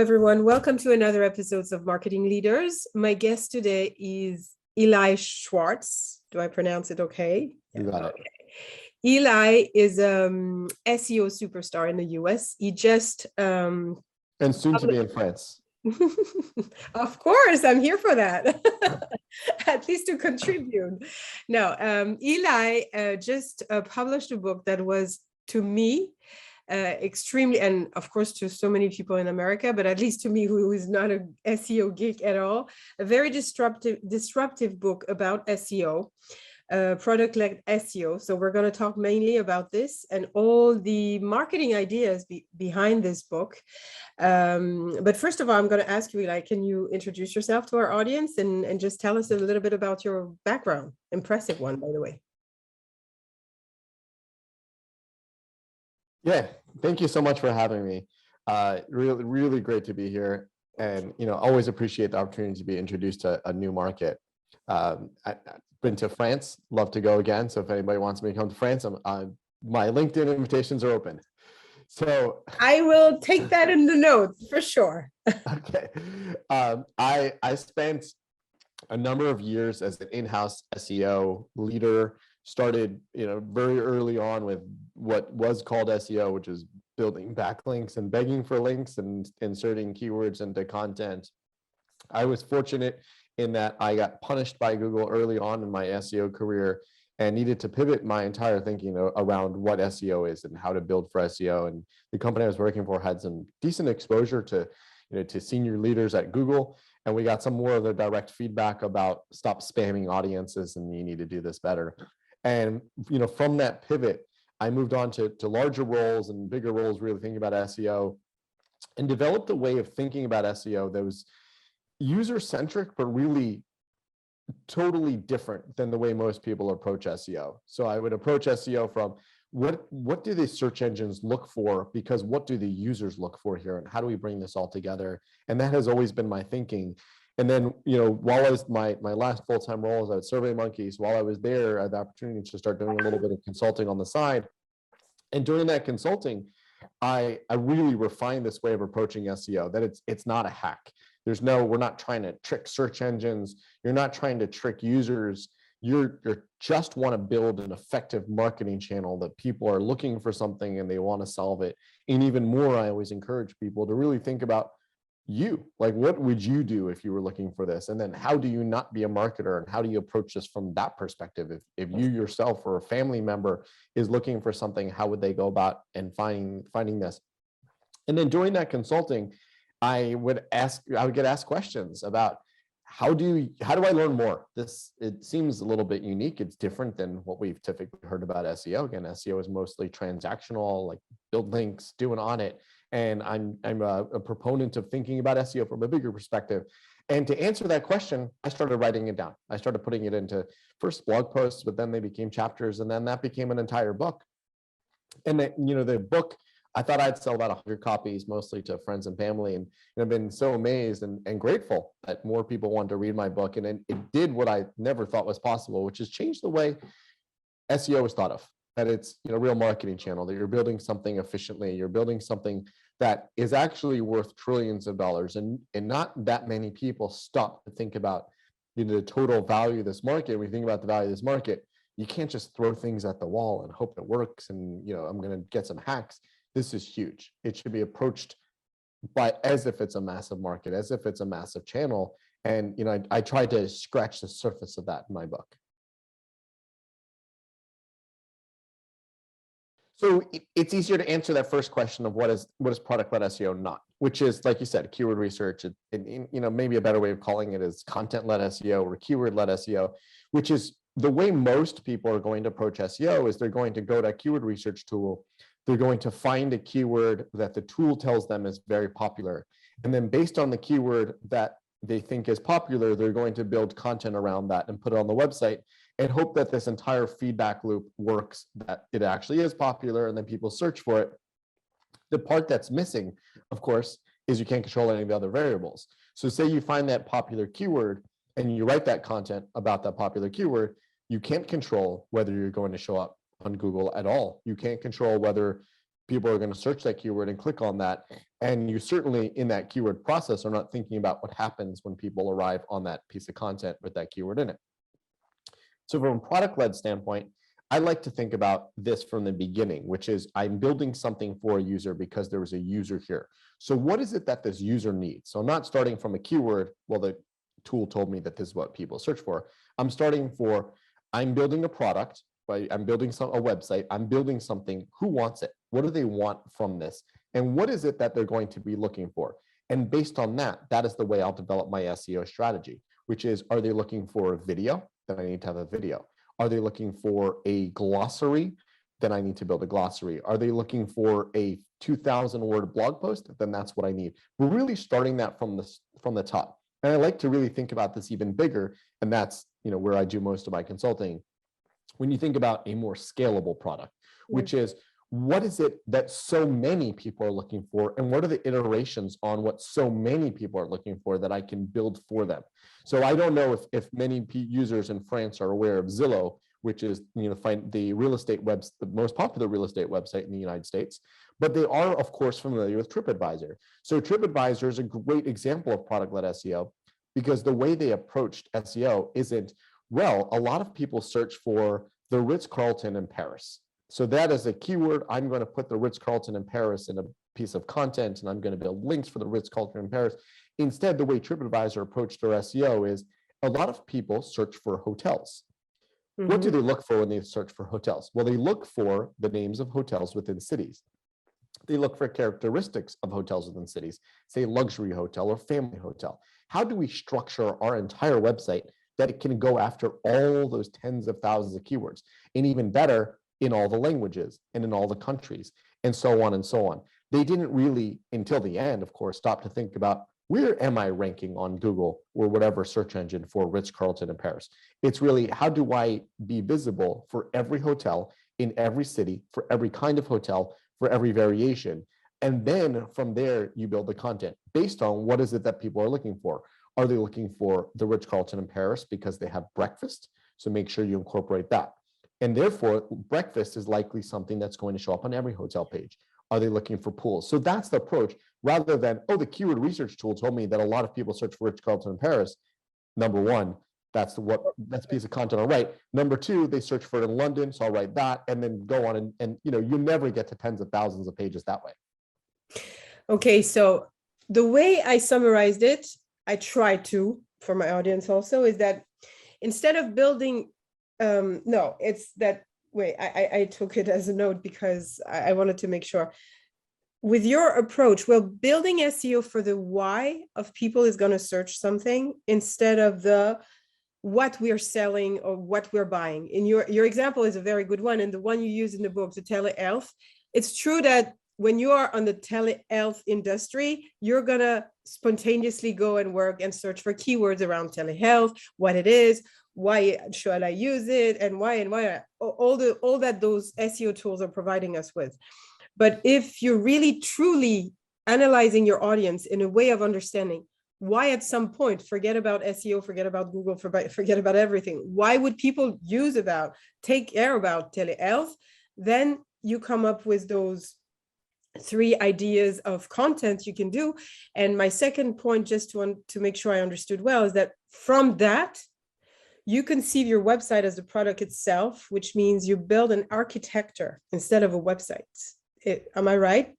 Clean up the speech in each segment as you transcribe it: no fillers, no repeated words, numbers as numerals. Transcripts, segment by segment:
everyone. Welcome to another episode of Marketing Leaders. My guest today is Eli Schwartz. Do I pronounce it okay? You got it. Eli is SEO superstar in the US. He just and soon to be in France. Of course, I'm here for that. At least to contribute. No, Eli just published a book that was, to me, extremely, and of course to so many people in America, but at least to me, who is not a SEO geek at all, a very disruptive book about SEO, product-led SEO. So we're going to talk mainly about this and all the marketing ideas behind this book. But first of all, I'm going to ask you, Eli, can you introduce yourself to our audience and just tell us a little bit about your background? Impressive one, by the way. Yeah, thank you so much for having me. Really great to be here, and always appreciate the opportunity to be introduced to a new market. I've been to France, love to go again. So if anybody wants me to come to France, my LinkedIn invitations are open. So I will take that in the notes for sure. Okay, I spent a number of years as an in-house SEO leader. Started, very early on with what was called SEO, which is building backlinks and begging for links and inserting keywords into content. I was fortunate in that I got punished by Google early on in my SEO career and needed to pivot my entire thinking around what SEO is and how to build for SEO. And the company I was working for had some decent exposure to, to senior leaders at Google. And we got some more of the direct feedback about stop spamming audiences and you need to do this better. And, from that pivot, I moved on to larger roles and bigger roles, really thinking about SEO, and developed a way of thinking about SEO that was user-centric, but really totally different than the way most people approach SEO. So I would approach SEO from what do the search engines look for, because what do the users look for here, and how do we bring this all together? And that has always been my thinking. And then, while I was my last full-time role was at SurveyMonkey, while I was there, I had the opportunity to start doing a little bit of consulting on the side. And during that consulting, I really refined this way of approaching SEO, that it's not a hack. We're not trying to trick search engines. You're not trying to trick users. You just want to build an effective marketing channel that people are looking for something and they want to solve it. And even more, I always encourage people to really think about like, what would you do if you were looking for this? And then how do you not be a marketer, and how do you approach this from that perspective? If you yourself or a family member is looking for something, how would they go about and finding this? And then during that consulting, I would get asked questions about how do I learn more? It seems a little bit unique. It's different than what we've typically heard about SEO. Again, SEO is mostly transactional, like build links, do an audit. And I'm a proponent of thinking about SEO from a bigger perspective. And to answer that question, I started writing it down. I started putting it into first blog posts, but then they became chapters, and then that became an entire book. And the book, I thought I'd sell about 100 copies, mostly to friends and family. And I've been so amazed and grateful that more people wanted to read my book. And it did what I never thought was possible, which is change the way SEO is thought of. That it's a real marketing channel, that you're building something efficiently, you're building something that is actually worth trillions of dollars, and not that many people stop to think about the total value of this market. When you think about the value of this market, you can't just throw things at the wall and hope it works and I'm going to get some hacks. This is huge. It should be approached as if it's a massive market, as if it's a massive channel. And I tried to scratch the surface of that in my book. So it's easier to answer that first question of what is product-led SEO not, which is, like you said, keyword research. Maybe a better way of calling it is content-led SEO or keyword-led SEO, which is the way most people are going to approach SEO. Is they're going to go to a keyword research tool. They're going to find a keyword that the tool tells them is very popular. And then based on the keyword that they think is popular, they're going to build content around that and put it on the website and hope that this entire feedback loop works, that it actually is popular, and then people search for it. The part that's missing, of course, is you can't control any of the other variables. So say you find that popular keyword and you write that content about that popular keyword, you can't control whether you're going to show up on Google at all. You can't control whether people are going to search that keyword and click on that. And you certainly in that keyword process are not thinking about what happens when people arrive on that piece of content with that keyword in it. So from a product-led standpoint, I like to think about this from the beginning, which is I'm building something for a user because there was a user here. So what is it that this user needs? So I'm not starting from a keyword, well, the tool told me that this is what people search for. I'm starting for, I'm building a product, right? I'm building a website, I'm building something, who wants it? What do they want from this? And what is it that they're going to be looking for? And based on that, that is the way I'll develop my SEO strategy, which is, are they looking for a video? Then I need to have a video. Are they looking for a glossary? Then I need to build a glossary. Are they looking for a 2,000 word blog post? Then that's what I need. We're really starting that from the top. And I like to really think about this even bigger. And that's, where I do most of my consulting. When you think about a more scalable product, which is, what is it that so many people are looking for? And what are the iterations on what so many people are looking for that I can build for them? So I don't know if many users in France are aware of Zillow, which is find the real estate the most popular real estate website in the United States, but they are of course familiar with TripAdvisor. So TripAdvisor is a great example of product-led SEO because the way they approached SEO isn't, well, a lot of people search for the Ritz-Carlton in Paris. So that is a keyword. I'm going to put the Ritz-Carlton in Paris in a piece of content, and I'm going to build links for the Ritz-Carlton in Paris. Instead, the way TripAdvisor approached their SEO is a lot of people search for hotels. What do they look for when they search for hotels? Well, they look for the names of hotels within cities. They look for characteristics of hotels within cities, say luxury hotel or family hotel. How do we structure our entire website that it can go after all those tens of thousands of keywords? And even better, in all the languages and in all the countries, and so on and so on. They didn't really, until the end, of course, stop to think about, where am I ranking on Google or whatever search engine for Ritz-Carlton in Paris? It's really, how do I be visible for every hotel in every city, for every kind of hotel, for every variation? And then from there, you build the content based on what is it that people are looking for. Are they looking for the Ritz-Carlton in Paris because they have breakfast? So make sure you incorporate that. And therefore, breakfast is likely something that's going to show up on every hotel page. Are they looking for pools? So that's the approach, rather than, oh, the keyword research tool told me that a lot of people search for Ritz-Carlton in Paris. Number one, that's a piece of content I'll write. Number two, they search for it in London, so I'll write that, and then go on and you never get to tens of thousands of pages that way. Okay, so the way I summarized it, I try to, for my audience also, is that instead of building no, it's that way. I took it as a note because I wanted to make sure. With your approach, well, building SEO for the why of people is going to search something instead of the what we're selling or what we're buying. In your example is a very good one, and the one you use in the book, the telehealth. It's true that when you are on the telehealth industry, you're going to spontaneously go and work and search for keywords around telehealth, what it is, why should I use it, and why all that those SEO tools are providing us with. But if you're really truly analyzing your audience in a way of understanding why at some point, forget about SEO, forget about Google, forget about everything, why would people take care about telehealth, then you come up with those 3 ideas of content you can do. And my second point, just to make sure I understood well, is that from that, you conceive your website as the product itself, which means you build an architecture instead of a website. Am I right?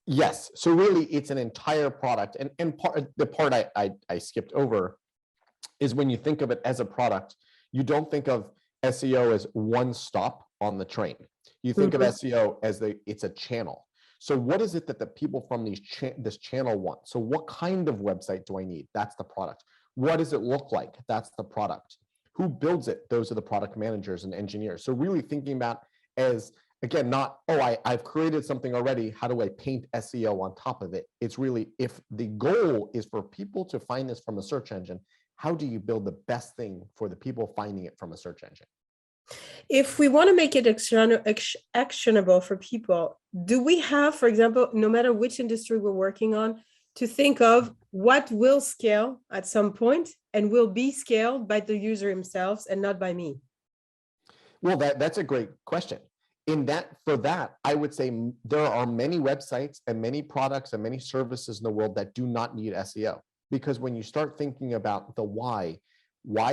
Yes. So really, it's an entire product. And the part I skipped over is when you think of it as a product, you don't think of SEO as one stop on the train. You think of SEO as it's a channel. So what is it that the people from this channel want? So what kind of website do I need? That's the product. What does it look like? That's the product. Who builds it? Those are the product managers and engineers. So really thinking about as, again, not, oh, I've created something already. How do I paint SEO on top of it? It's really, if the goal is for people to find this from a search engine, how do you build the best thing for the people finding it from a search engine? If we want to make it actionable for people, do we have, for example, no matter which industry we're working on, to think of what will scale at some point and will be scaled by the user themselves and not by me? Well, that's a great question. For that, I would say there are many websites and many products and many services in the world that do not need SEO. Because when you start thinking about the why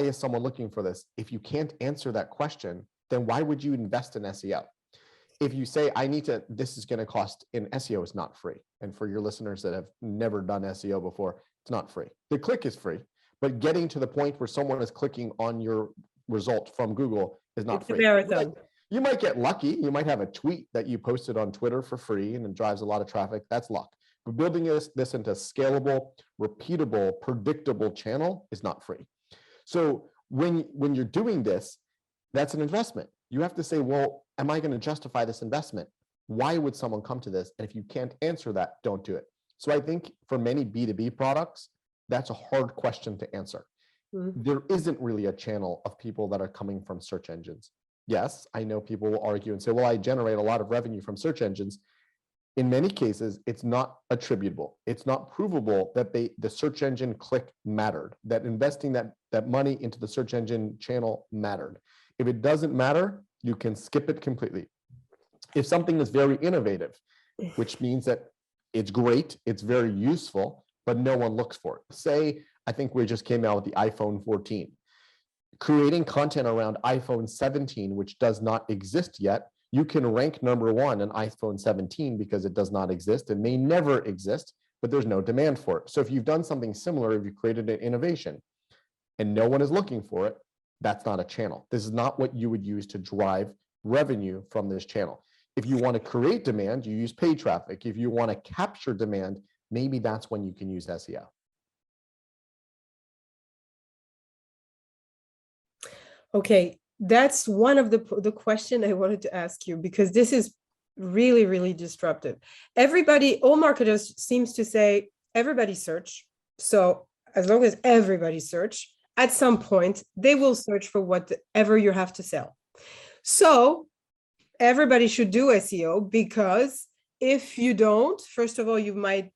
is someone looking for this? If you can't answer that question, then why would you invest in SEO? If you say, this is going to cost, and SEO is not free. And for your listeners that have never done SEO before, it's not free. The click is free, but getting to the point where someone is clicking on your result from Google is not free. You might get lucky. You might have a tweet that you posted on Twitter for free and it drives a lot of traffic. That's luck. But building this into a scalable, repeatable, predictable channel is not free. So when you're doing this, that's an investment. You have to say, well, am I going to justify this investment? Why would someone come to this? And if you can't answer that, don't do it. So I think for many B2B products, that's a hard question to answer. Mm-hmm. There isn't really a channel of people that are coming from search engines. Yes, I know people will argue and say, well, I generate a lot of revenue from search engines. In many cases, it's not attributable. It's not provable that the search engine click mattered, that investing that money into the search engine channel mattered. If it doesn't matter, you can skip it completely. If something is very innovative, which means that it's great, it's very useful, but no one looks for it. Say, I think we just came out with the iPhone 14. Creating content around iPhone 17, which does not exist yet, you can rank number one in iPhone 17 because it does not exist and may never exist, but there's no demand for it. So if you've done something similar, if you created an innovation and no one is looking for it, that's not a channel. This is not what you would use to drive revenue from this channel. If you want to create demand, you use paid traffic. If you want to capture demand, maybe that's when you can use SEO. Okay, that's one of the question I wanted to ask you, because this is really, really disruptive. All marketers seems to say everybody search. So as long as everybody search, at some point, they will search for whatever you have to sell. So everybody should do SEO, because if you don't, first of all, you might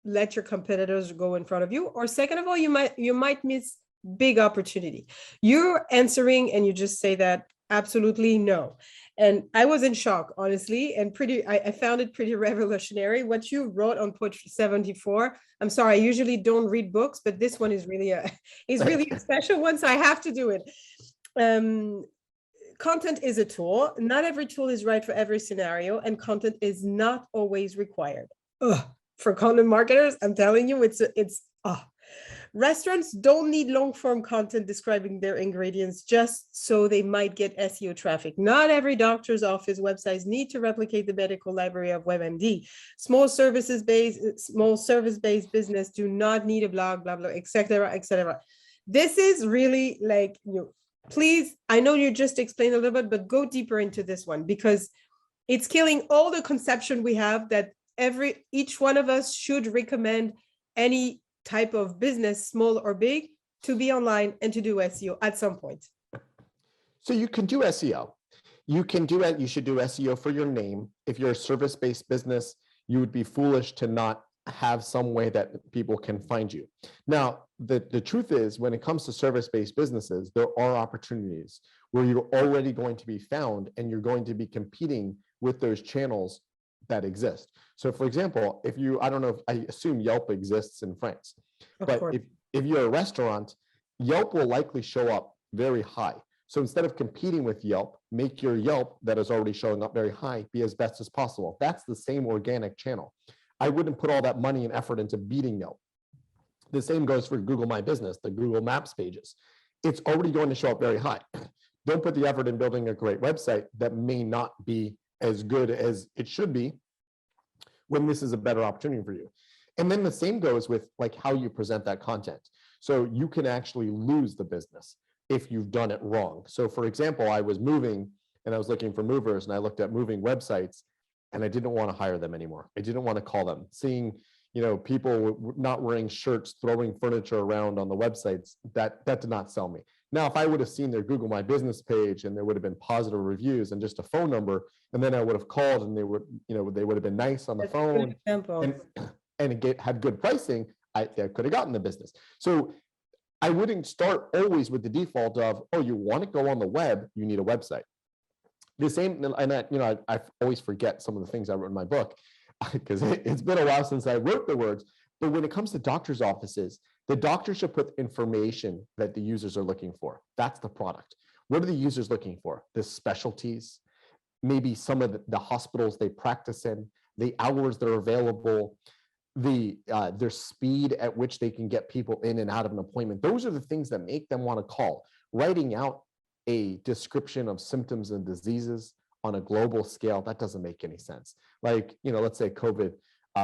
let your competitors go in front of you, or second of all, you might miss big opportunity. You're answering and you just say that absolutely no. And I was in shock, honestly, and I found it pretty revolutionary. What you wrote on page 74, I'm sorry, I usually don't read books, but this one is really a special one, so I have to do it. Content is a tool. Not every tool is right for every scenario, and content is not always required. For content marketers, I'm telling you, restaurants don't need long-form content describing their ingredients just so they might get SEO traffic. Not every doctor's office websites need to replicate the medical library of WebMD. Small service-based business do not need a blog, blah, blah, etc., etc. This is really like, please, I know you just explained a little bit, but go deeper into this one, because it's killing all the conception we have that each one of us should recommend any type of business, small or big, to be online and to do SEO at some point. So you can do SEO. You can do it. You should do SEO for your name. If you're a service-based business, you would be foolish to not have some way that people can find you. Now, the truth is, when it comes to service-based businesses, there are opportunities where you're already going to be found and you're going to be competing with those channels that exist. So for example, I assume Yelp exists in France, but if you're a restaurant, Yelp will likely show up very high. So instead of competing with Yelp, make your Yelp that is already showing up very high be as best as possible. That's the same organic channel. I wouldn't put all that money and effort into beating Yelp. The same goes for Google My Business, the Google Maps pages. It's already going to show up very high. Don't put the effort in building a great website that may not be as good as it should be when this is a better opportunity for you. And then the same goes with like how you present that content. So you can actually lose the business if you've done it wrong. So for example, I was moving and I was looking for movers and I looked at moving websites and I didn't want to hire them anymore. I didn't want to call them. Seeing, people not wearing shirts, throwing furniture around on the websites, that did not sell me. Now, if I would have seen their Google My Business page and there would have been positive reviews and just a phone number, and then I would have called and they would have been nice on the phone and had good pricing, I could have gotten the business. So I wouldn't start always with the default of, oh, you want to go on the web, you need a website. The same, and I always forget some of the things I wrote in my book because it's been a while since I wrote the words. But when it comes to doctors' offices, the doctor should put information that the users are looking for. That's the product. What are the users looking for? The specialties, maybe some of the hospitals they practice in, the hours that are available, their speed at which they can get people in and out of an appointment. Those are the things that make them want to call. Writing out a description of symptoms and diseases on a global scale, that doesn't make any sense. Like, let's say COVID,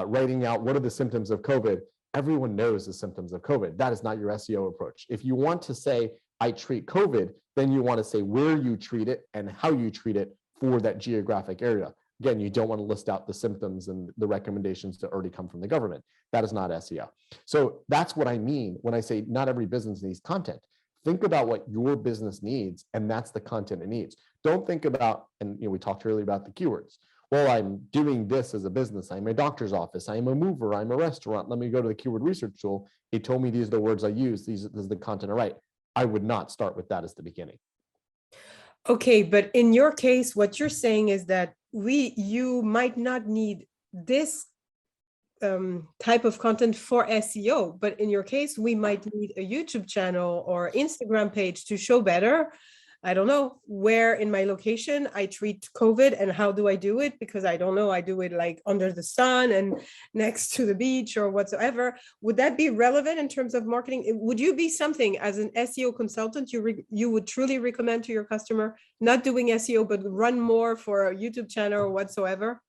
writing out what are the symptoms of COVID. Everyone knows the symptoms of COVID. That is not your SEO approach. If you want to say, I treat COVID, then you want to say where you treat it and how you treat it for that geographic area. Again, you don't want to list out the symptoms and the recommendations that already come from the government. That is not SEO. So that's what I mean when I say not every business needs content. Think about what your business needs, and that's the content it needs. Don't think about, and we talked earlier about the keywords. Well, I'm doing this as a business. I'm a doctor's office. I'm a mover. I'm a restaurant. Let me go to the keyword research tool. It told me these are the words I use. This is the content I write. I would not start with that as the beginning. Okay, but in your case, what you're saying is that you might not need this type of content for SEO, but in your case, we might need a YouTube channel or Instagram page to show better. I don't know where in my location I treat COVID and how do I do it? Because I don't know, I do it like under the sun and next to the beach or whatsoever. Would that be relevant in terms of marketing? Would you be something as an SEO consultant you would truly recommend to your customer, not doing SEO, but run more for a YouTube channel or whatsoever?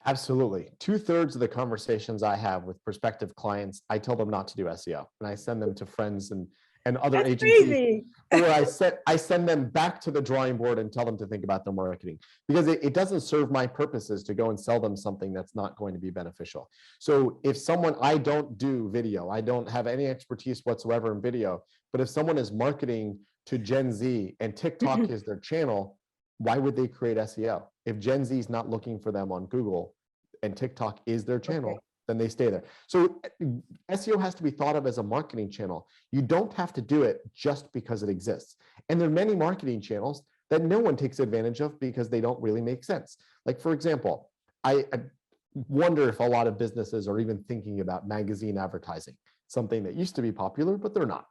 Absolutely. 2/3 of the conversations I have with prospective clients, I tell them not to do SEO, and I send them to friends and other That's agencies, crazy. or I send them back to the drawing board and tell them to think about their marketing, because it doesn't serve my purposes to go and sell them something that's not going to be beneficial. So if I don't do video, I don't have any expertise whatsoever in video, but if someone is marketing to Gen Z and TikTok is their channel, why would they create SEO? If Gen Z is not looking for them on Google and TikTok is their channel, then they stay there. So SEO has to be thought of as a marketing channel. You don't have to do it just because it exists. And there are many marketing channels that no one takes advantage of because they don't really make sense. Like, for example, I wonder if a lot of businesses are even thinking about magazine advertising, something that used to be popular, but they're not.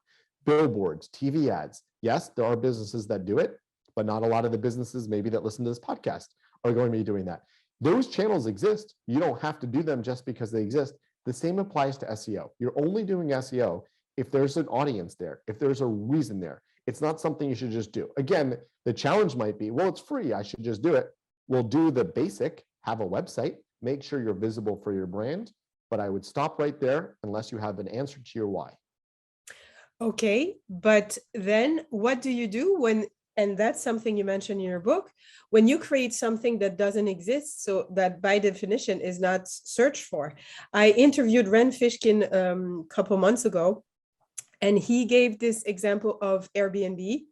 Billboards, TV ads. Yes, there are businesses that do it, but not a lot of the businesses maybe that listen to this podcast are going to be doing that. Those channels exist. You don't have to do them just because they exist. The same applies to SEO. You're only doing SEO if there's an audience there, if there's a reason there. It's not something you should just do. Again, the challenge might be, well, it's free, I should just do it. We'll do the basic, have a website, make sure you're visible for your brand, but I would stop right there unless you have an answer to your why. Okay, but then what do you do when, and that's something you mentioned in your book, when you create something that doesn't exist, so that by definition is not searched for? I interviewed Ren Fishkin a couple months ago, and he gave this example of Airbnb,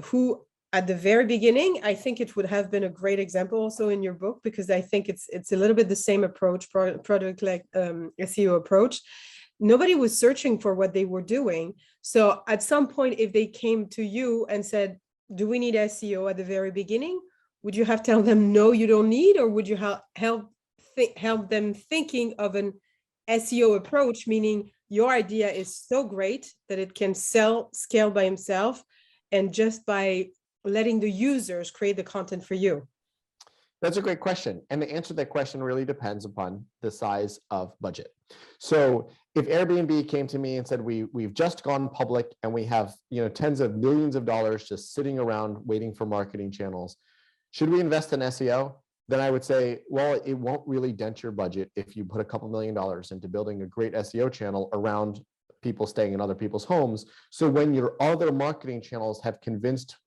who at the very beginning, I think it would have been a great example also in your book, because I think it's a little bit the same approach, product-led SEO approach. Nobody was searching for what they were doing. So at some point, if they came to you and said, do we need SEO at the very beginning? Would you have to tell them, no, you don't need, or would you help them thinking of an SEO approach, meaning your idea is so great that it can scale by himself, and just by letting the users create the content for you? That's a great question. And the answer to that question really depends upon the size of budget. So if Airbnb came to me and said, we've just gone public and we have tens of millions of dollars just sitting around waiting for marketing channels, should we invest in SEO? Then I would say, well, it won't really dent your budget if you put a couple $1 million into building a great SEO channel around people staying in other people's homes. So when your other marketing channels have convinced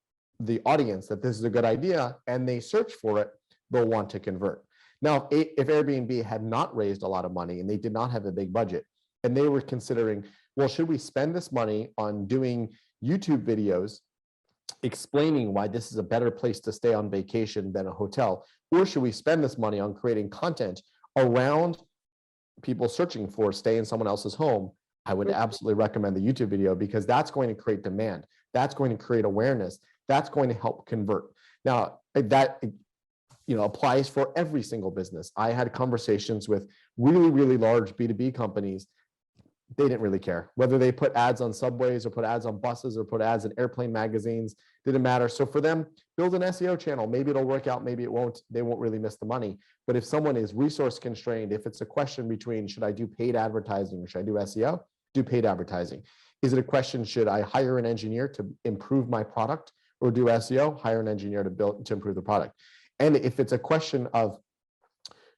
the audience that this is a good idea and they search for it, they'll want to convert. Now, if Airbnb had not raised a lot of money and they did not have a big budget, and they were considering, well, should we spend this money on doing YouTube videos explaining why this is a better place to stay on vacation than a hotel, or should we spend this money on creating content around people searching for stay in someone else's home? I would absolutely recommend the YouTube video, because that's going to create demand. That's going to create awareness. That's going to help convert. Now, that applies for every single business. I had conversations with really, really large B2B companies. They didn't really care whether they put ads on subways or put ads on buses or put ads in airplane magazines. Didn't matter. So for them, build an SEO channel. Maybe it'll work out, maybe it won't. They won't really miss the money. But if someone is resource constrained, if it's a question between should I do paid advertising or should I do SEO, do paid advertising. Is it a question, should I hire an engineer to improve my product or do SEO? Hire an engineer to improve the product. And if it's a question of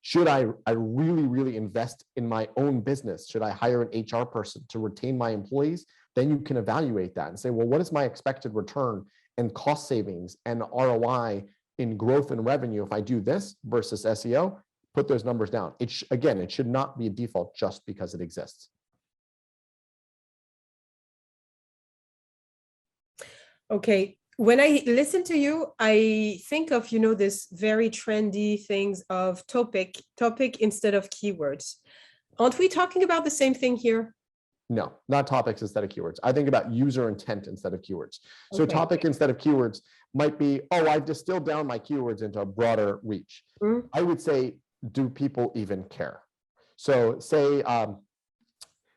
should I really, really invest in my own business? Should I hire an HR person to retain my employees? Then you can evaluate that and say, well, what is my expected return and cost savings and ROI in growth and revenue if I do this versus SEO? Put those numbers down. Again, it should not be a default just because it exists. Okay. When I listen to you, I think of, this very trendy things of topic instead of keywords. Aren't we talking about the same thing here? No, not topics instead of keywords. I think about user intent instead of keywords. So topic instead of keywords might be, oh, I've distilled down my keywords into a broader reach. I would say, do people even care? So say,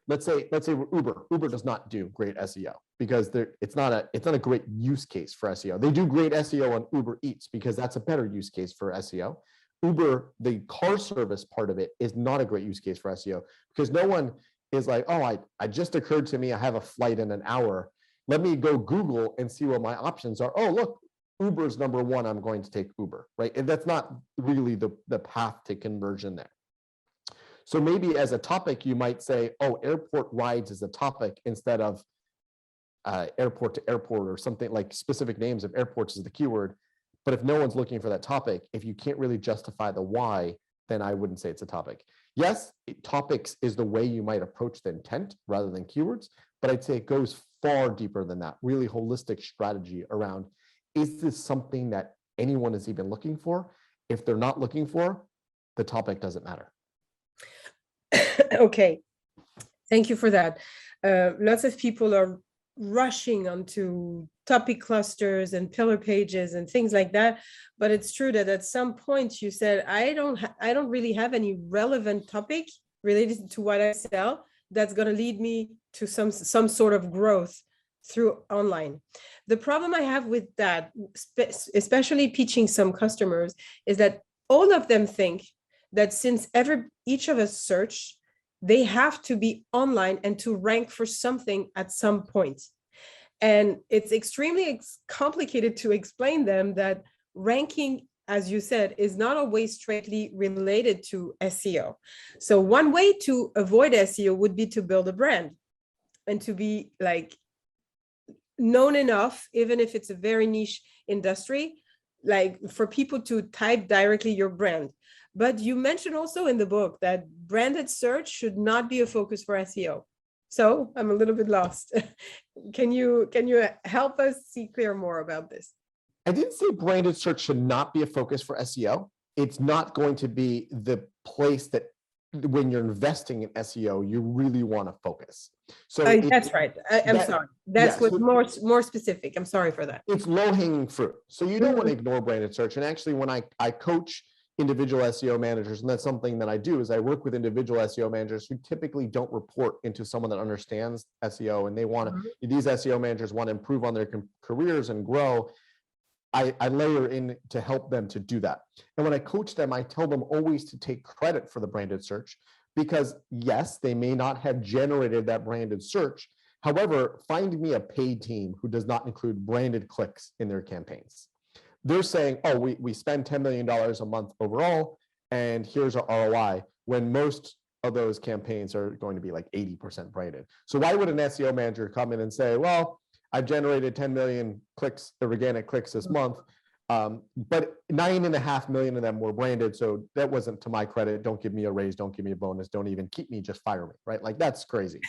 let's say Uber. Uber does not do great SEO because it's not a great use case for SEO. They do great SEO on Uber Eats because that's a better use case for SEO. Uber, the car service part of it, is not a great use case for SEO because no one is like, oh, I just occurred to me I have a flight in an hour. Let me go Google and see what my options are. Oh, look, Uber's number one. I'm going to take Uber, right? And that's not really the path to conversion there. So maybe as a topic, you might say, oh, airport rides is a topic instead of airport to airport or something, like specific names of airports is the keyword. But if no one's looking for that topic, if you can't really justify the why, then I wouldn't say it's a topic. Yes, topics is the way you might approach the intent rather than keywords, but I'd say it goes far deeper than that, really holistic strategy around, is this something that anyone is even looking for? If they're not looking for, the topic doesn't matter. Okay, thank you for that. Lots of people are rushing onto topic clusters and pillar pages and things like that, but it's true that at some point you said, I don't really have any relevant topic related to what I sell that's going to lead me to some sort of growth through online. The problem I have with that, especially pitching some customers, is that all of them think that since each of us search, they have to be online and to rank for something at some point. And it's extremely complicated to explain them that ranking, as you said, is not always straightly related to SEO. So one way to avoid SEO would be to build a brand and to be like known enough, even if it's a very niche industry, like for people to type directly your brand. But you mentioned also in the book that branded search should not be a focus for SEO. So I'm a little bit lost. Can you help us see clear more about this? I didn't say branded search should not be a focus for SEO. It's not going to be the place that when you're investing in SEO, you really want to focus. So that's right. I'm sorry. That's what's more specific. I'm sorry for that. It's low-hanging fruit. So you don't want to ignore branded search. And actually, when I coach individual SEO managers, and that's something that I do, is I work with individual SEO managers who typically don't report into someone that understands SEO, and they want to, these SEO managers want to improve on their careers and grow. I layer in to help them to do that. And when I coach them, I tell them always to take credit for the branded search, because yes, they may not have generated that branded search. However, find me a paid team who does not include branded clicks in their campaigns. They're saying, oh, we spend $10 million a month overall, and here's our ROI, when most of those campaigns are going to be like 80% branded. So why would an SEO manager come in and say, well, I've generated 10 million clicks, organic clicks this month, but 9.5 million of them were branded, so that wasn't to my credit. Don't give me a raise, don't give me a bonus, don't even keep me, just fire me, right? Like, that's crazy.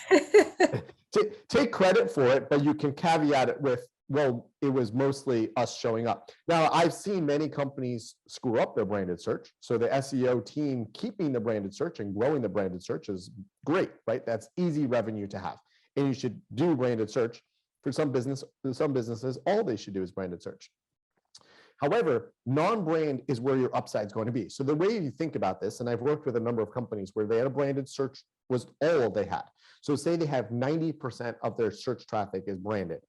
Take credit for it, but you can caveat it with, well, it was mostly us showing up. Now, I've seen many companies screw up their branded search. So the SEO team keeping the branded search and growing the branded search is great, right? That's easy revenue to have. And you should do branded search. For some businesses, all they should do is branded search. However, non-brand is where your upside is going to be. So the way you think about this, and I've worked with a number of companies where they had a branded search was all they had. So say they have 90% of their search traffic is branded.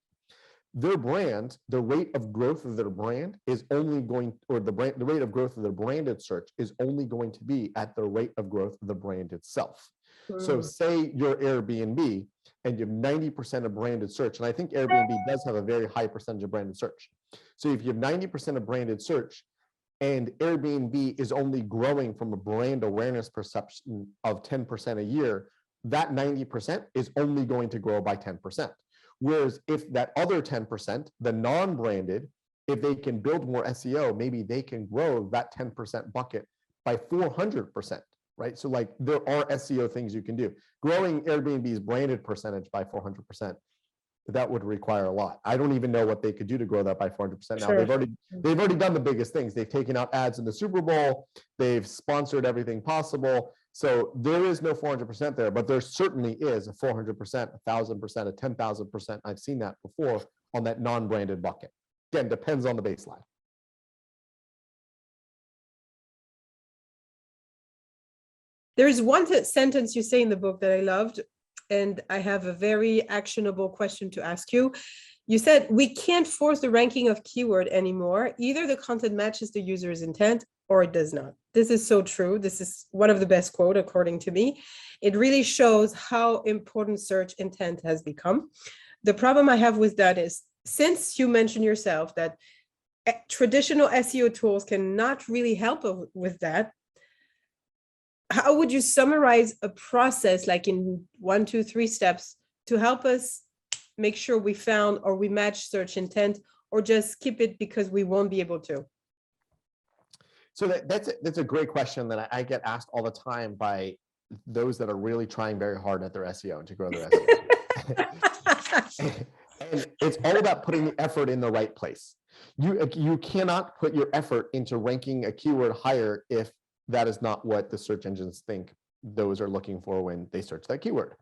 Their brand, the rate of growth of their brand is only going, or the rate of growth of their branded search is only going to be at the rate of growth of the brand itself. So say you're Airbnb and you have 90% of branded search, and I think Airbnb does have a very high percentage of branded search. So if you have 90% of branded search and Airbnb is only growing from a brand awareness perception of 10% a year, that 90% is only going to grow by 10%. Whereas if that other 10%, the non-branded, if they can build more SEO, maybe they can grow that 10% bucket by 400%, right? So like there are SEO things you can do. Growing Airbnb's branded percentage by 400%, that would require a lot. I don't even know what they could do to grow that by 400%. Now they've already done the biggest things. They've taken out ads in the Super Bowl. They've sponsored everything possible. So there is no 400% there, but there certainly is a 400%, 1,000%, a 10,000%. I've seen that before on that non-branded bucket. Again, depends on the baseline. There's one sentence you say in the book that I loved, and I have a very actionable question to ask you. You said, we can't force the ranking of keyword anymore. Either the content matches the user's intent or it does not. This is so true. This is one of the best quotes, according to me. It really shows how important search intent has become. The problem I have with that is, since you mentioned yourself that traditional SEO tools cannot really help with that, how would you summarize a process, like in 1, 2, 3 steps, to help us make sure we found or we match search intent, or just keep it because we won't be able to? So that's a great question that I get asked all the time by those that are really trying very hard at their SEO and to grow their SEO. And it's all about putting the effort in the right place. You cannot put your effort into ranking a keyword higher if that is not what the search engines think those are looking for when they search that keyword.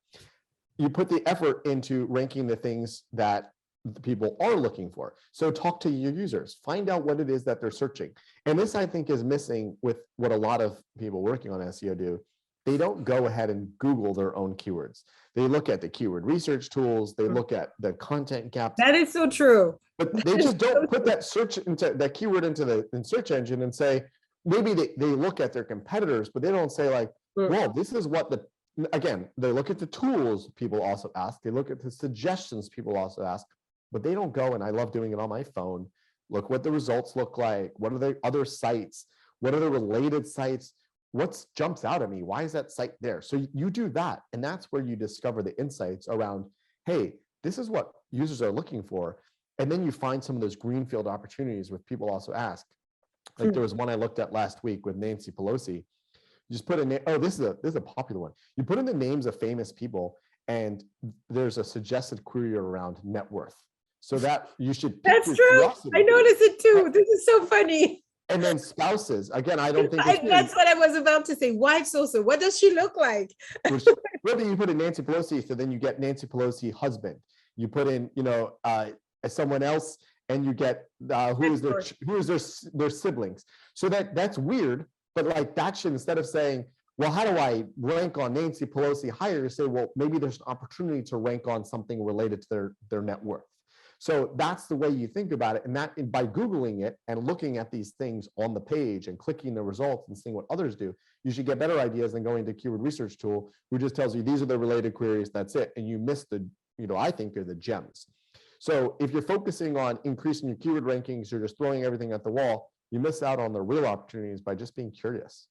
You put the effort into ranking the things that the people are looking for. So talk to your users, find out what it is that they're searching. And this, I think, is missing with what a lot of people working on SEO do. They don't go ahead and Google their own keywords. They look at the keyword research tools, they look at the content gaps. That is so true. But they just don't put that keyword into the search engine and say, maybe they look at their competitors, but they don't say like, well, this is what again, they look at the tools people also ask, they look at the suggestions people also ask, but they don't go, and I love doing it on my phone, look what the results look like, what are the other sites, what are the related sites, what jumps out at me, why is that site there? So you do that, and that's where you discover the insights around, hey, this is what users are looking for, and then you find some of those greenfield opportunities with people also ask. Like there was one I looked at last week with Nancy Pelosi. You just put in, oh, this is a popular one. You put in the names of famous people, and there's a suggested query around net worth. So that you should. That's true. Curiosity. I noticed it too. This is so funny. And then spouses. Again, I don't think that's what I was about to say. Wives also. What does she look like? Really, you put in Nancy Pelosi, so then you get Nancy Pelosi husband. You put in, someone else, and you get who is their siblings. So that's weird. But like that should, instead of saying, well, how do I rank on Nancy Pelosi higher, say, well, maybe there's an opportunity to rank on something related to their net worth. So that's the way you think about it. And that by Googling it and looking at these things on the page and clicking the results and seeing what others do, you should get better ideas than going to keyword research tool, who just tells you these are the related queries, that's it. And you miss I think they're the gems. So if you're focusing on increasing your keyword rankings, you're just throwing everything at the wall, you miss out on the real opportunities by just being curious.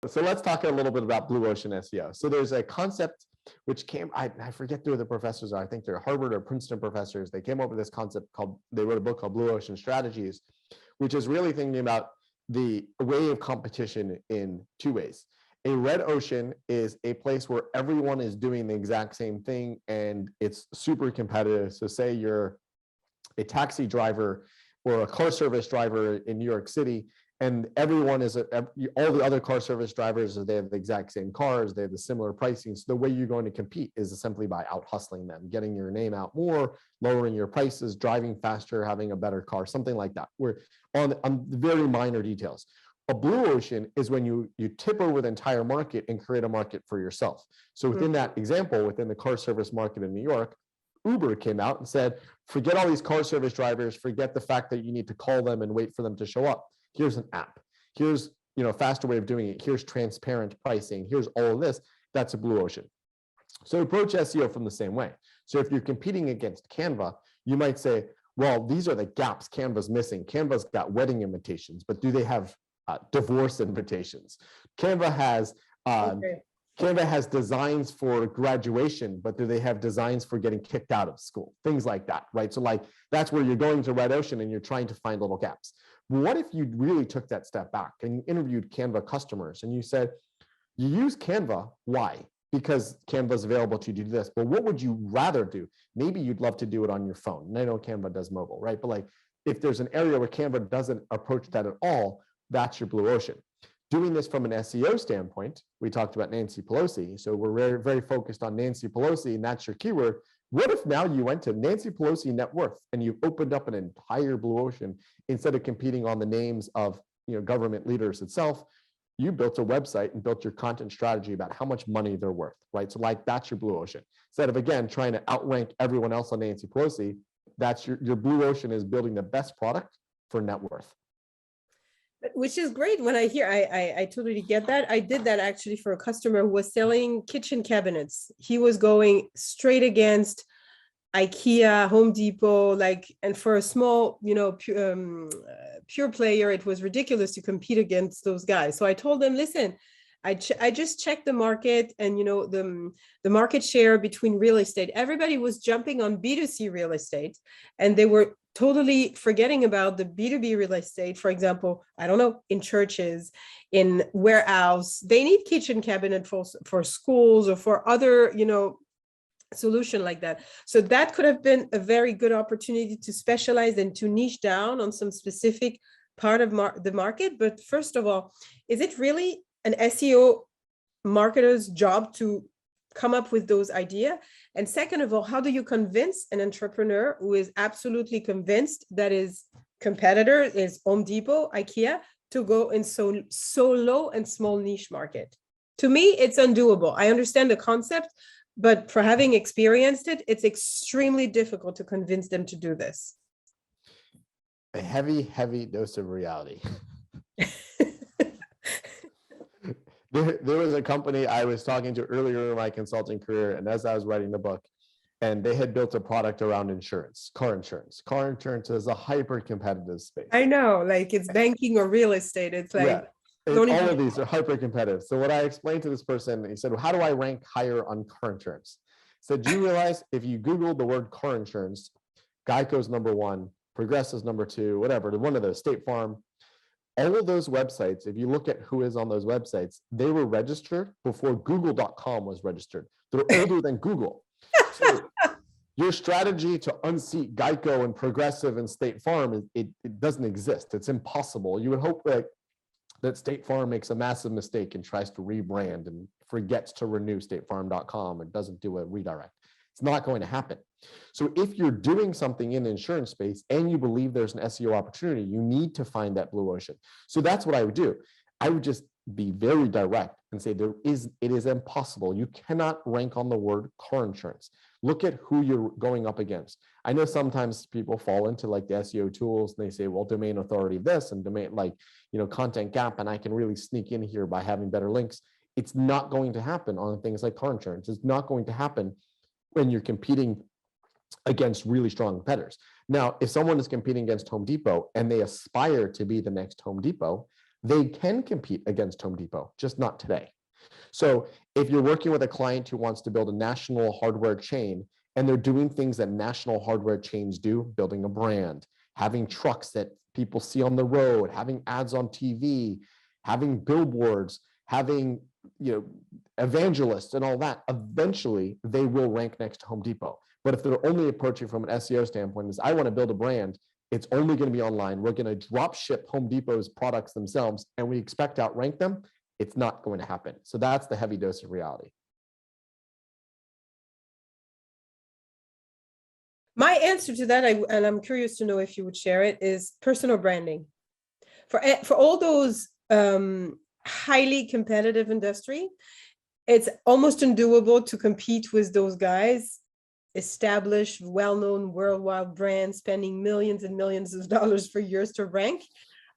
So let's talk a little bit about blue ocean SEO. So there's a concept which I forget who the professors are. I think they're Harvard or Princeton professors. They came up with this concept they wrote a book called Blue Ocean Strategies, which is really thinking about the way of competition in 2 ways. A red ocean is a place where everyone is doing the exact same thing and it's super competitive. So say you're a taxi driver or a car service driver in New York City, and everyone is all the other car service drivers, they have the exact same cars, they have the similar pricing. So the way you're going to compete is simply by out hustling them, getting your name out more, lowering your prices, driving faster, having a better car, something like that. We're on very minor details. A blue ocean is when you tip over the entire market and create a market for yourself. So within that example, within the car service market in New York, Uber came out and said, forget all these car service drivers, forget the fact that you need to call them and wait for them to show up. Here's an app. Here's a faster way of doing it. Here's transparent pricing. Here's all of this. That's a blue ocean. So approach SEO from the same way. So if you're competing against Canva, you might say, well, these are the gaps Canva's missing. Canva's got wedding invitations, but do they have divorce invitations? Canva has designs for graduation, but do they have designs for getting kicked out of school? Things like that, right? So like that's where you're going to red ocean and you're trying to find little gaps. What if you really took that step back and you interviewed Canva customers and you said, you use Canva, why? Because Canva is available to do this, but what would you rather do? Maybe you'd love to do it on your phone. And I know Canva does mobile, right? But like if there's an area where Canva doesn't approach that at all, that's your blue ocean. Doing this from an SEO standpoint, we talked about Nancy Pelosi. So we're very, very focused on Nancy Pelosi, and that's your keyword. What if now you went to Nancy Pelosi net worth and you opened up an entire blue ocean instead of competing on the names of government leaders itself? You built a website and built your content strategy about how much money they're worth, right? So like that's your blue ocean. Instead of again trying to outrank everyone else on Nancy Pelosi, that's your blue ocean is building the best product for net worth. Which is great. When I hear, I totally get that. I did that actually for a customer who was selling kitchen cabinets. He was going straight against IKEA, Home Depot, and for a small, pure player, it was ridiculous to compete against those guys. So I told them, listen, I just checked the market and, the market share between real estate. Everybody was jumping on B2C real estate and they were totally forgetting about the B2B real estate. For example, I don't know, in churches, in warehouse, they need kitchen cabinet for schools or for other, solution like that. So that could have been a very good opportunity to specialize and to niche down on some specific part of the market. But first of all, is it really an SEO marketer's job to come up with those ideas? And second of all, how do you convince an entrepreneur who is absolutely convinced that his competitor is Home Depot, IKEA, to go in so low and small niche market? To me, it's undoable. I understand the concept, but for having experienced it, it's extremely difficult to convince them to do this. A heavy, heavy dose of reality. There was a company I was talking to earlier in my consulting career, and as I was writing the book, and they had built a product around insurance, car insurance. Car insurance is a hyper-competitive space. I know, it's banking or real estate. It's like, yeah. All of these are hyper-competitive. So what I explained to this person, he said, well, how do I rank higher on car insurance? I said, do you realize if you Google the word car insurance, Geico's number one, Progressive's number two, whatever, one of those, State Farm, all of those websites, if you look at who is on those websites, they were registered before Google.com was registered. They're older than Google. So your strategy to unseat Geico and Progressive and State Farm, it doesn't exist. It's impossible. You would hope that State Farm makes a massive mistake and tries to rebrand and forgets to renew statefarm.com and doesn't do a redirect. It's not going to happen. So if you're doing something in the insurance space and you believe there's an SEO opportunity, you need to find that blue ocean. So that's what I would do. I would just be very direct and say it is impossible. You cannot rank on the word car insurance. Look at who you're going up against. I know sometimes people fall into the SEO tools and they say, well, domain authority this and domain content gap, and I can really sneak in here by having better links. It's not going to happen on things like car insurance. It's not going to happen when you're competing against really strong competitors. Now, if someone is competing against Home Depot and they aspire to be the next Home Depot, they can compete against Home Depot, just not today. So if you're working with a client who wants to build a national hardware chain and they're doing things that national hardware chains do, building a brand, having trucks that people see on the road, having ads on TV, having billboards, having evangelists and all that, eventually they will rank next to Home Depot. But if they're only approaching from an SEO standpoint, is I want to build a brand It's only going to be online. We're going to drop ship Home Depot's products themselves, and we expect to outrank them. It's not going to happen. So that's the heavy dose of reality. My answer to that, and I'm curious to know if you would share it, is personal branding. For all those highly competitive industry, it's almost undoable to compete with those guys, established, well-known worldwide brands spending millions and millions of dollars for years to rank.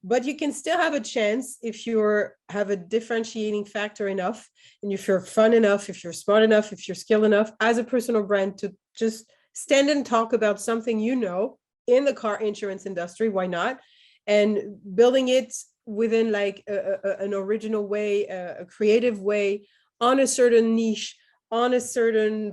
But you can still have a chance if you have a differentiating factor enough, and if you're fun enough, if you're smart enough, if you're skilled enough as a personal brand to just stand and talk about something you know in the car insurance industry. Why not? And building it within like an original way, a creative way, on a certain niche, on a certain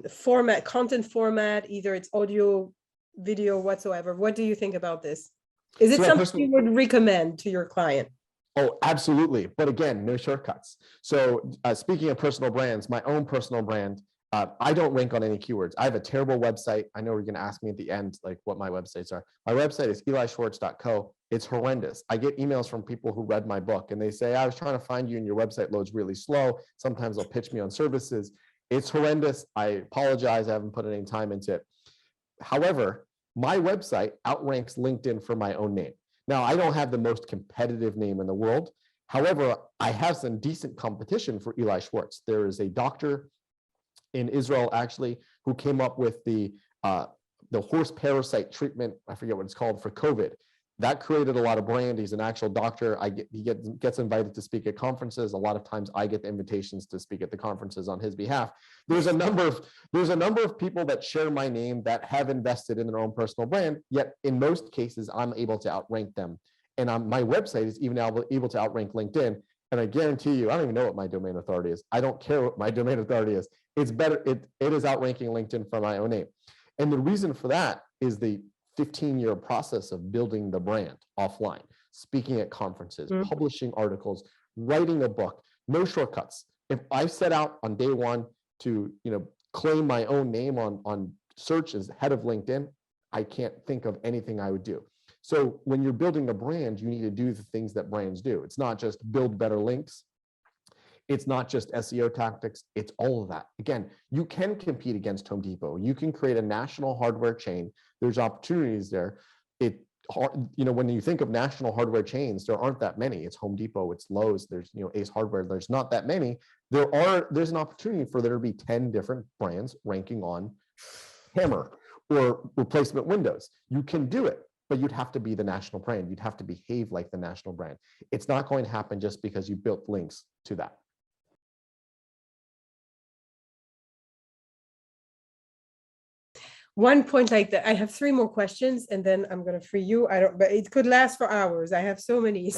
format, content format, either it's audio, video, whatsoever. What do you think about this? Is it something you would recommend to your client? Oh, absolutely. But again, no shortcuts. So speaking of personal brands, my own personal brand, I don't rank on any keywords. I have a terrible website. I know you're going to ask me at the end, like what my websites are. My website is elischwartz.co. It's horrendous. I get emails from people who read my book and they say, I was trying to find you and your website loads really slow. Sometimes they'll pitch me on services. It's horrendous. I apologize. I haven't put any time into it. However, my website outranks LinkedIn for my own name. Now, I don't have the most competitive name in the world. However, I have some decent competition for Eli Schwartz. There is a doctor in Israel, actually, who came up with the horse parasite treatment. I forget what it's called, for COVID. That created a lot of brand. He's an actual doctor. He gets invited to speak at conferences. A lot of times I get the invitations to speak at the conferences on his behalf. There's a number of people that share my name that have invested in their own personal brand, yet in most cases, I'm able to outrank them. And my website is even able to outrank LinkedIn. And I guarantee you, I don't even know what my domain authority is. I don't care what my domain authority is. It's better. It is outranking LinkedIn for my own name. And the reason for that is the 15-year process of building the brand offline, speaking at conferences, publishing articles, writing a book. No shortcuts. If I set out on day one to claim my own name on search as head of LinkedIn, I can't think of anything I would do. So when you're building a brand, you need to do the things that brands do. It's not just build better links. It's not just SEO tactics. It's all of that. Again, you can compete against Home Depot. You can create a national hardware chain. There's opportunities there. When you think of national hardware chains, there aren't that many. It's Home Depot, it's Lowe's, there's Ace Hardware. There's not that many. There's an opportunity for there to be 10 different brands ranking on hammer or replacement windows. You can do it, but you'd have to be the national brand. You'd have to behave like the national brand. It's not going to happen just because you built links to that. One point like that, I have 3 more questions and then I'm going to free you. But it could last for hours. I have so many.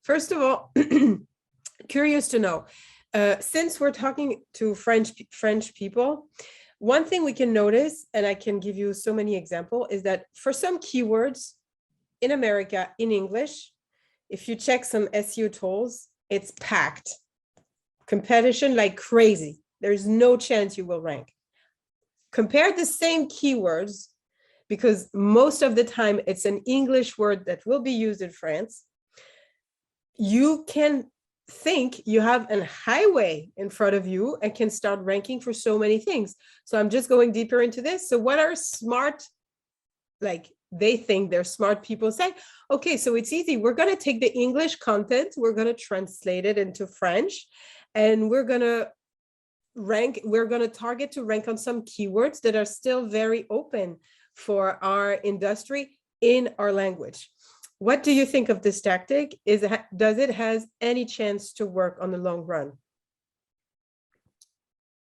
First of all, curious to know, since we're talking to French people, one thing we can notice, and I can give you so many examples, is that for some keywords in America, in English, if you check some SEO tools, it's packed. Competition like crazy. There's no chance you will rank. Compare the same keywords, because most of the time it's an English word that will be used in France. You can think you have a highway in front of you and can start ranking for so many things. So I'm just going deeper into this. So what are smart, they think they're smart people say, okay, so it's easy. We're going to take the English content, we're going to translate it into French, and we're going to target to rank on some keywords that are still very open for our industry in our language. What do you think of this tactic? Does it has any chance to work on the long run?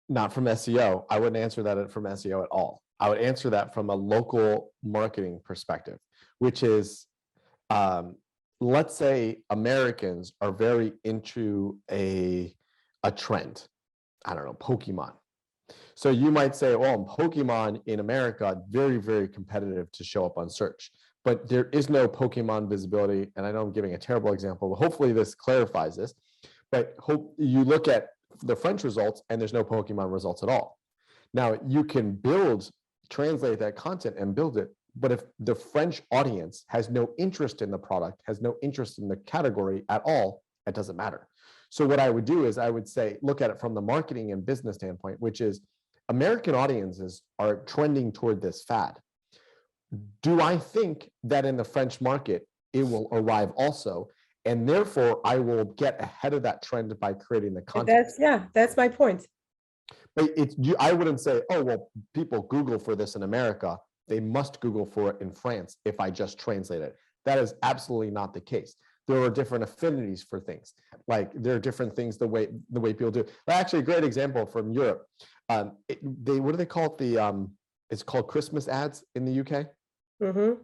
Not from SEO. I wouldn't answer that from SEO at all. I would answer that from a local marketing perspective, which is, let's say Americans are very into a trend. I don't know, Pokemon. So you might say, well, Pokemon in America, very, very competitive to show up on search, but there is no Pokemon visibility. And I know I'm giving a terrible example, but hopefully this clarifies this. But you look at the French results and there's no Pokemon results at all. Now you can translate that content and build it But if the French audience has no interest in the product, has no interest in the category at all, it doesn't matter. So what I would do is I would say, look at it from the marketing and business standpoint, which is American audiences are trending toward this fad. Do I think that in the French market, it will arrive also? And therefore, I will get ahead of that trend by creating the content. That's my point. But I wouldn't say, oh, well, people Google for this in America. They must Google for it in France if I just translate it. That is absolutely not the case. There are different affinities for things. Like there are different things the way people do. Actually, a great example from Europe. What do they call it? It's called Christmas ads in the UK. Mm-hmm.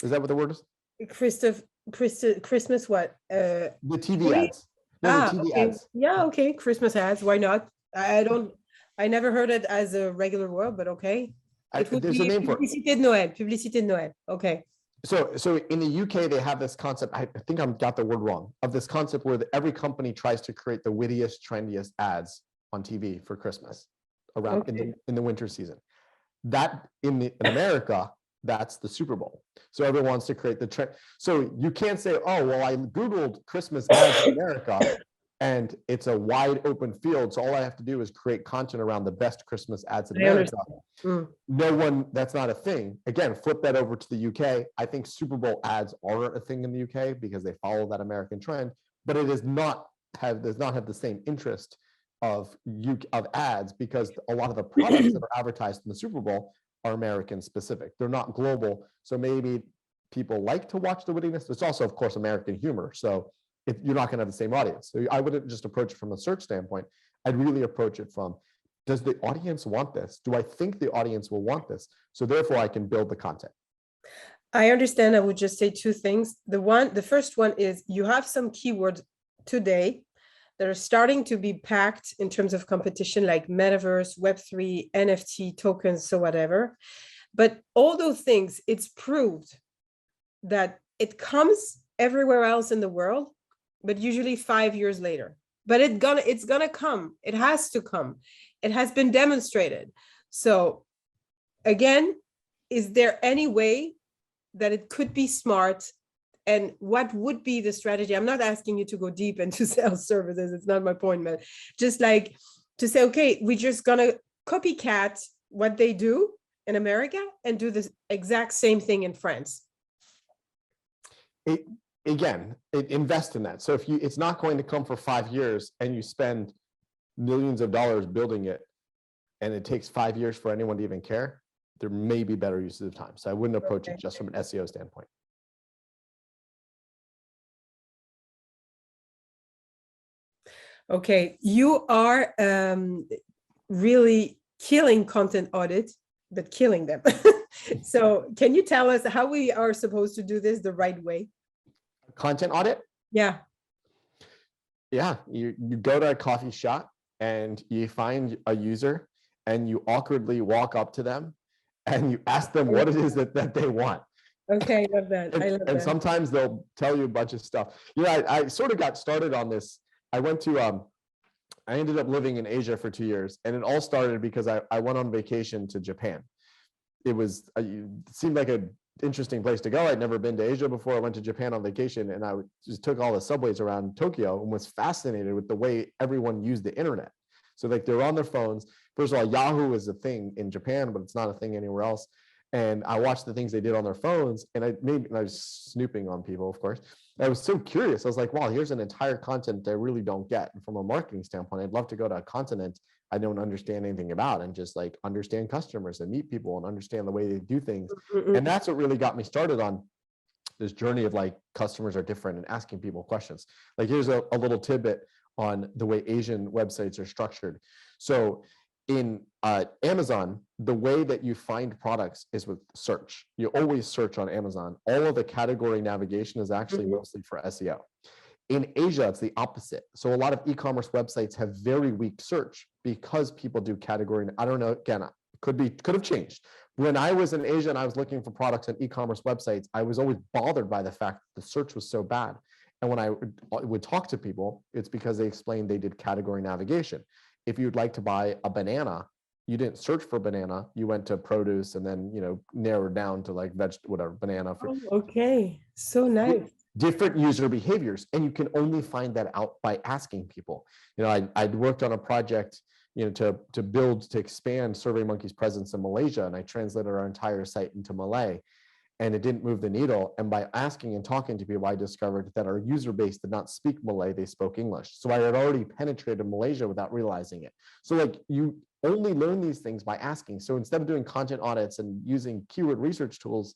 Is that what the word is? Christmas what? The TV ads. No, the TV okay. ads. Yeah, okay. Christmas ads. Why not? I never heard it as a regular word, but okay. It would There's be a name for it. Publicité de Noël. Publicité de Noël. Okay. So in the UK, they have this concept, I think I've got the word wrong, of this concept where every company tries to create the wittiest, trendiest ads on TV for Christmas around in the winter season. That in America, that's the Super Bowl. So everyone wants to create the trend. So you can't say, oh, well, I Googled Christmas ads in America and it's a wide open field. So all I have to do is create content around the best Christmas ads in America. No one, that's not a thing. Again, flip that over to the UK. I think Super Bowl ads are a thing in the UK because they follow that American trend, but it does not have the same interest of ads because a lot of the products that are advertised in the Super Bowl are American specific. They're not global. So maybe people like to watch the wittiness. It's also, of course, American humor. So if you're not going to have the same audience. So I wouldn't just approach it from a search standpoint. I'd really approach it from, does the audience want this? Do I think the audience will want this? So therefore I can build the content. I understand. I would just say two things. The first one is you have some keywords today that are starting to be packed in terms of competition, like metaverse, Web3, NFT, tokens, so whatever. But all those things, it's proved that it comes everywhere else in the world, but usually 5 years later. But it's gonna come. It has to come. It has been demonstrated. So again, is there any way that it could be smart? And what would be the strategy? I'm not asking you to go deep into sales services. It's not my point, but just like to say, okay, we're just gonna copycat what they do in America and do the exact same thing in France. Invest in that. So if it's not going to come for 5 years and you spend millions of dollars building it and it takes 5 years for anyone to even care, there may be better uses of time. So I wouldn't approach it just from an SEO standpoint. Okay, you are really killing content audit, but killing them. So can you tell us how we are supposed to do this the right way? Content audit? Yeah. Yeah, you go to a coffee shop and you find a user and you awkwardly walk up to them and you ask them what it is that they want. Okay, love that. I love that. And sometimes they'll tell you a bunch of stuff. I sort of got started on this. I ended up living in Asia for 2 years, and it all started because I went on vacation to Japan. It seemed like an interesting place to go. I'd never been to Asia before. I went to Japan on vacation, and I just took all the subways around Tokyo and was fascinated with the way everyone used the internet. So like they're on their phones. First of all, Yahoo is a thing in Japan, but it's not a thing anywhere else. And I watched the things they did on their phones, and I was snooping on people, of course. I was so curious. I was like, wow, here's an entire continent I really don't get. And from a marketing standpoint, I'd love to go to a continent I don't understand anything about and just like understand customers and meet people and understand the way they do things. And that's what really got me started on this journey of like customers are different and asking people questions. Like here's a little tidbit on the way Asian websites are structured. So in Amazon, the way that you find products is with search. You always search on Amazon. All of the category navigation is actually mostly for SEO. In Asia, it's the opposite. So a lot of e-commerce websites have very weak search because people do category. I don't know, again, could have changed. When I was in Asia and I was looking for products on e-commerce websites, I was always bothered by the fact that the search was so bad. And when I would talk to people, it's because they explained they did category navigation. If you'd like to buy a banana, you didn't search for banana, you went to produce and then, narrowed down to like whatever, banana. Oh, okay. So nice. Different user behaviors. And you can only find that out by asking people. I'd worked on a project, to expand SurveyMonkey's presence in Malaysia. And I translated our entire site into Malay, and it didn't move the needle. And by asking and talking to people, I discovered that our user base did not speak Malay, they spoke English. So I had already penetrated Malaysia without realizing it. So like, you only learn these things by asking. So instead of doing content audits and using keyword research tools,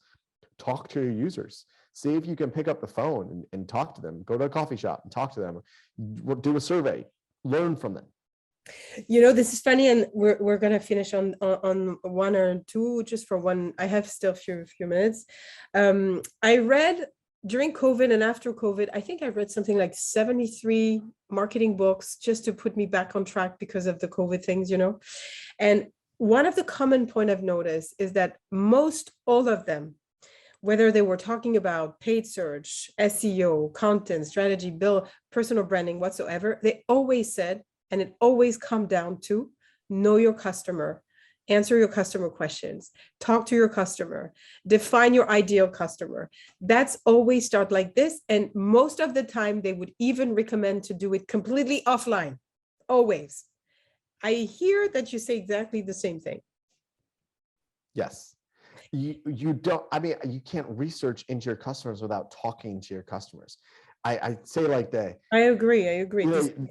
talk to your users. See if you can pick up the phone and talk to them. Go to a coffee shop and talk to them. Do a survey. Learn from them. This is funny, and we're gonna finish on one or two, just for one. I have still a few minutes. I read during COVID and after COVID, I think I read something like 73 marketing books just to put me back on track because of the COVID things, And one of the common point I've noticed is that most all of them, whether they were talking about paid search, SEO, content, strategy, build, personal branding, whatsoever, they always said, and it always comes down to know your customer, answer your customer questions, talk to your customer, define your ideal customer. That's always start like this. And most of the time, they would even recommend to do it completely offline, always. I hear that you say exactly the same thing. Yes. You don't, you can't research into your customers without talking to your customers. I say like that. I agree.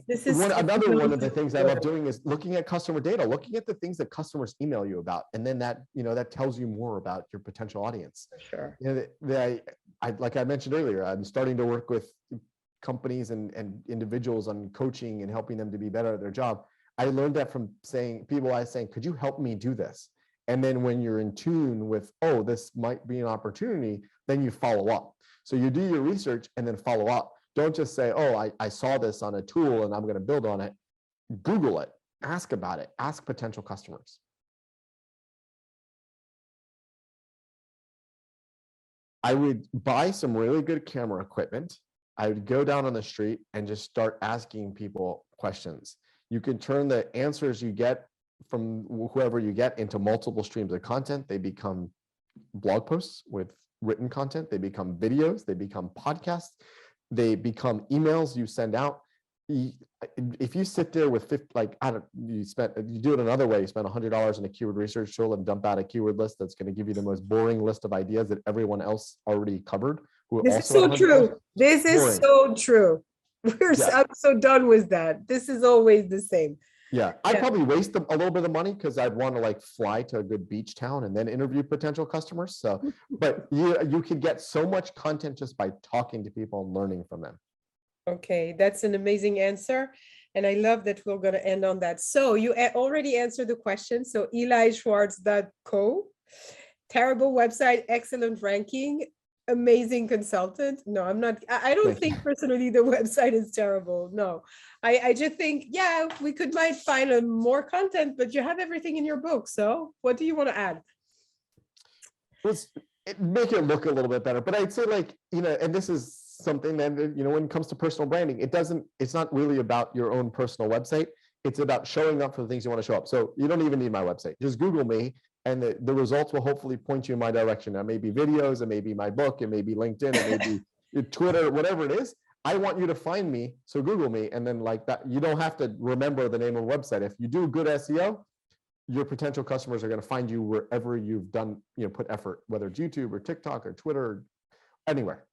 This is another one of the things I love doing is looking at customer data, looking at the things that customers email you about, and then that that tells you more about your potential audience. Sure. Like I mentioned earlier, I'm starting to work with companies and individuals on coaching and helping them to be better at their job. I learned that from people saying, could you help me do this? And then when you're in tune with, oh, this might be an opportunity, then you follow up. So you do your research and then follow up. Don't just say, oh, I saw this on a tool and I'm going to build on it. Google it, ask about it, ask potential customers. I would buy some really good camera equipment. I would go down on the street and just start asking people questions. You can turn the answers you get from whoever you get into multiple streams of content. They become blog posts with written content. They become videos. They become podcasts. They become emails you send out. If you sit there with you do it another way. You spend $100 on a keyword research tool and dump out a keyword list that's going to give you the most boring list of ideas that everyone else already covered. This is so true. This is so true. I'm so done with that. This is always the same. Yeah, I'd probably waste a little bit of money because I'd want to fly to a good beach town and then interview potential customers. So, but you can get so much content just by talking to people and learning from them. Okay, that's an amazing answer. And I love that we're going to end on that. So you already answered the question. So elischwartz.co, terrible website, excellent ranking, amazing consultant. No, I'm not. I don't think personally the website is terrible. No, I just think, we might find more content, but you have everything in your book. So what do you want to add? Make it look a little bit better. But I'd say and this is something that, when it comes to personal branding, it's not really about your own personal website. It's about showing up for the things you want to show up. So you don't even need my website. Just Google me. And the results will hopefully point you in my direction. It may be videos, it may be my book, it may be LinkedIn, it may be Twitter, whatever it is. I want you to find me, so Google me, and then like that, you don't have to remember the name of the website. If you do good SEO, your potential customers are going to find you wherever you've done, put effort, whether it's YouTube or TikTok or Twitter, or anywhere.